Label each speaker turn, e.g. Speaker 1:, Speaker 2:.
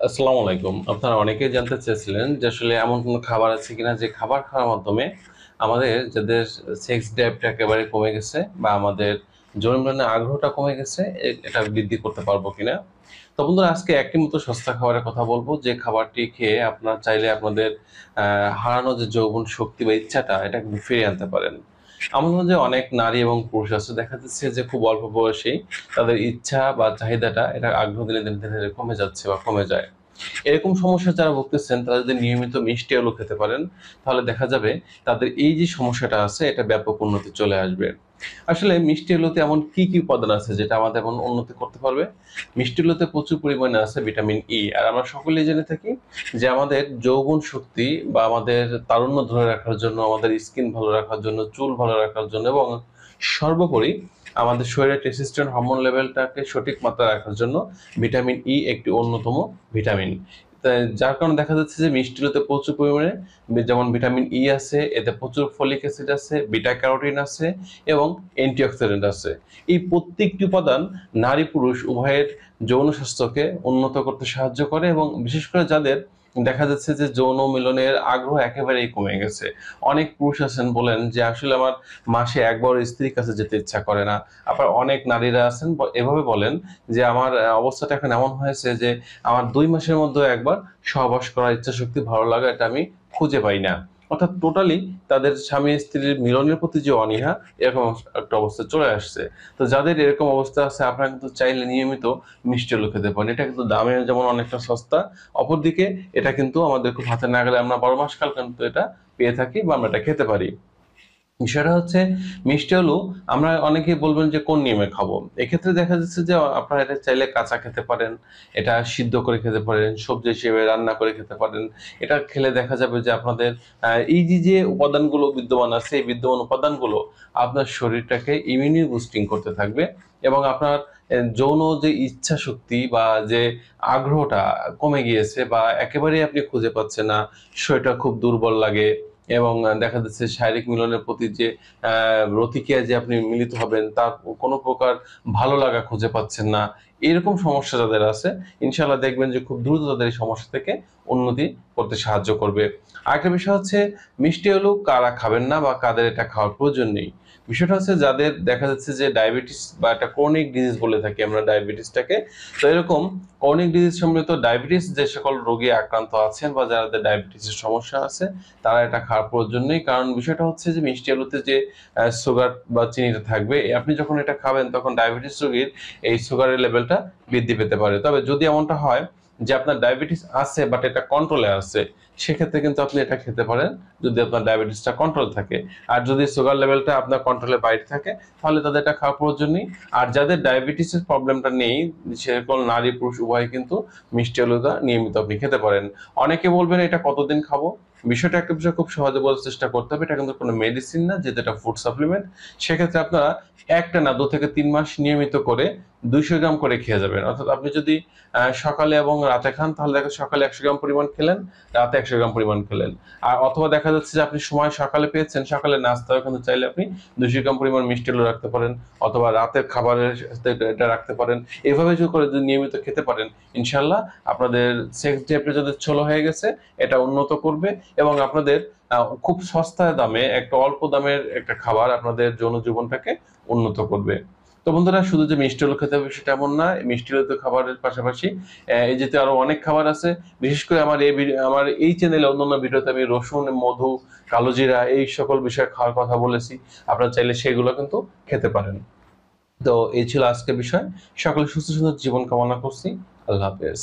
Speaker 1: আসসালামু আলাইকুম। আপনারা অনেকেই জানতে চেয়েছিলেন যে আসলে এমন কোনো খাবার আছে কিনা যে খাবার খাওয়ার মাধ্যমে আমাদের যাদের সেক্স ড্রাইভটা একেবারে কমে গেছে বা আমাদের যৌন মিলনের আগ্রহটা কমে গেছে এটা বৃদ্ধি করতে পারবো কিনা। তো বন্ধুরা আজকে একটি মতো সস্তা খাবারের কথা বলবো যে খাবারটি খেয়ে আপনারা চাইলে আপনাদের হারানো যে যৌবন শক্তি বা ইচ্ছাটা এটা কিন্তু ফিরিয়ে আনতে পারেন। আমাদের মধ্যে অনেক নারী এবং পুরুষ আছে দেখা যাচ্ছে যে খুব অল্প বয়সেই তাদের ইচ্ছা বা চাহিদাটা এটা আগ্রহ দিনে দিনে ধীরে ধীরে কমে যাচ্ছে বা কমে যায়। এরকম সমস্যা যারা ভুগতেছেন তারা যদি নিয়মিত মিষ্টি আলু খেতে পারেন তাহলে দেখা যাবে তাদের এই যে সমস্যাটা আছে এটা ব্যাপক উন্নতি চলে আসবে। আসলে মিষ্টি আলুতে এমন কি কি উপাদান আছে যেটা আমাদের এমন উন্নতি করতে পারবে? মিষ্টি আলুতে প্রচুর পরিমাণে আছে ভিটামিন ই। আর আমরা সকলেই জেনে থাকি যে আমাদের যৌবন শক্তি বা আমাদের তারুণ্য ধরে রাখার জন্য, আমাদের স্কিন ভালো রাখার জন্য, চুল ভালো রাখার জন্য এবং সর্বোপরি আমাদের শরীরে টেস্টোস্টেরন হরমোন লেভেলটাকে সঠিক মাত্রায় রাখার জন্য ভিটামিন ই একটি অন্যতম ভিটামিন। তাই যার কারণে দেখা যাচ্ছে যে মিষ্টি আলুতে প্রচুর পরিমাণে যেমন ভিটামিন ই আছে, এতে প্রচুর ফলিক অ্যাসিড আছে, বিটা ক্যারোটিন আছে এবং অ্যান্টিঅক্সিডেন্ট আছে। এই প্রত্যেকটি উপাদান নারী পুরুষ উভয়ের যৌন স্বাস্থ্যকে উন্নত করতে সাহায্য করে এবং বিশেষ করে যাদের দেখা যাচ্ছে যে যৌন মিলনের আগ্রহ একেবারেই কমে গেছে। অনেক পুরুষ আছেন বলেন যে আসলে আমার মাসে একবার স্ত্রীর কাছে যেতে ইচ্ছা করে না। আবার অনেক নারীরা আছেন এভাবে বলেন যে আমার অবস্থাটা এখন এমন হয়েছে যে আমার ২ মাসের মধ্যেও একবার সহবাস করার ইচ্ছাশক্তি ভালো লাগা এটা আমি খুঁজে পাই না। অর্থাৎ টোটালি তাদের স্বামী-স্ত্রীর মিলনের প্রতি যে অনীহা এরকম একটা অবস্থা চলে আসছে। তো যাদের এরকম অবস্থা আছে আপনারা কিন্তু চাইলে নিয়মিত মিষ্টি আলু খেতে পারেন। এটা কিন্তু দামে যেমন অনেকটা সস্তা, অপরদিকে এটা কিন্তু আমাদের খুব হাতের নাগালে আমরা ১২ মাস কাল কিন্তু এটা পেয়ে থাকি বা আমরা এটা খেতে পারি। বিষয়টা হচ্ছে মিষ্টি আলু আমরা অনেকেই বলবেন যে কোন নিয়মে খাবো? এক্ষেত্রে দেখা যাচ্ছে যে আপনারা এটা চাইলে কাঁচা খেতে পারেন, এটা সিদ্ধ করে খেতে পারেন, সবজি হিসেবে রান্না করে খেতে পারেন। এটা খেলে দেখা যাবে যে আপনাদের এই যে উপাদানগুলো বিদ্যমান আছে, এই বিদ্যমান উপাদানগুলো আপনার শরীরটাকে ইমিউনি বুস্টিং করতে থাকবে এবং আপনার যৌন যে ইচ্ছাশক্তি বা যে আগ্রহটা কমে গিয়েছে বা একেবারেই আপনি খুঁজে পাচ্ছেন না, শরীরটা খুব দুর্বল লাগে এবং দেখা যাচ্ছে শারীরিক মিলনের প্রতি যে রতিক্রিয়ায় যে আপনি মিলিত হবেন তার কোনো প্রকার ভালো লাগা খুঁজে পাচ্ছেন না। এরকম সমস্যা যাদের আছে ইনশাআল্লাহ দেখবেন যে খুব দ্রুত তাদের এই সমস্যা থেকে উন্নতি করতে সাহায্য করবে। আরেকটা বিষয় হচ্ছে মিষ্টি আলু কারা খাবেন না বা কাদের এটা খাওয়ার প্রয়োজন নেই। বিষয়টা হচ্ছে যাদের দেখা যাচ্ছে যে ডায়াবেটিস বা একটা ক্রনিক ডিজিজ বলে থাকি আমরা ডায়াবেটিসটাকে। তো এরকম ক্রনিক ডিজিজ সম্মিলিত ডায়াবেটিস যে সকল রোগে আক্রান্ত আছেন বা যাদের ডায়াবেটিসের সমস্যা আছে তারা এটা খাওয়ার প্রয়োজন নেই। কারণ বিষয়টা হচ্ছে যে মিষ্টি আলুতে যে সুগার বা চিনিটা থাকবে, আপনি যখন এটা খাবেন তখন ডায়াবেটিস রোগীর এই সুগারের লেভেলটা বৃদ্ধি পেতে পারে। তবে যদি এমনটা হয় যে আপনার ডায়াবেটিস আছে বাট এটা কন্ট্রোলে আছে, সেক্ষেত্রে কিন্তু আপনি এটা খেতে পারেন যদি আপনার ডায়াবেটিসটা কন্ট্রোল থাকে। আর যদি সুগার লেভেলটা আপনার কন্ট্রোলের বাইরে থাকে তাহলে তাদের এটা খাওয়ার প্রয়োজন নেই। আর যাদের ডায়াবেটিসের প্রবলেমটা নেই সেরকম নারী পুরুষ উভয় কিন্তু মিষ্টি আলুটা নিয়মিত আপনি খেতে পারেন। অনেকে বলবেন এটা কতদিন খাবো? বিষয়টা একটা বিষয় খুব সহজে বোঝার চেষ্টা করতে হবে। এটা কিন্তু কোনো মেডিসিন না, যেহেতু এটা ফুড সাপ্লিমেন্ট। সেক্ষেত্রে আপনারা একটানা ২ থেকে ৩ মাস নিয়মিত করে ২০০ গ্রাম করে খেয়ে যাবেন। অর্থাৎ আপনি যদি সকালে এবং রাতে খান তাহলে দেখেন সকালে ১০০ গ্রাম পরিমাণ খেলেন, রাতে ১০০ গ্রাম পরিমাণ খেলেন। আর অথবা দেখা যাচ্ছে যে আপনি সময় সকালে পেয়েছেন, সকালে নাস্তাও কিন্তু চাইলে আপনি ২০০ গ্রাম পরিমাণ মিষ্টি আলু রাখতে পারেন অথবা রাতের খাবারের সাথে এটা রাখতে পারেন। এভাবে যদি নিয়মিত খেতে পারেন ইনশাআল্লাহ আপনাদের সেক্স ড্রাইভটা যাদের ছোলো হয়ে গেছে এটা উন্নত করবে এবং আপনাদের খুব সস্তা দামে একটা অল্প দামের একটা খাবার আপনাদের যৌন জীবনটাকে উন্নত করবে। তো বন্ধুরা শুধু যে মিষ্টি আলু খেতে হবে সেটা এমন না। মিষ্টি আলু খাবারের পাশাপাশি এই জাতীয় আরো অনেক খাবার আছে। বিশেষ করে আমার এই চ্যানেলে অন্যান্য ভিডিওতে আমি রসুন, মধু, কালোজিরা এই সকল বিষয়ে খাওয়ার কথা বলেছি। আপনারা চাইলে সেগুলো কিন্তু খেতে পারেন। তো এই ছিল আজকের বিষয়। সকলে সুস্থ সুন্দর জীবন কামনা করছি। আল্লাহ হাফেজ।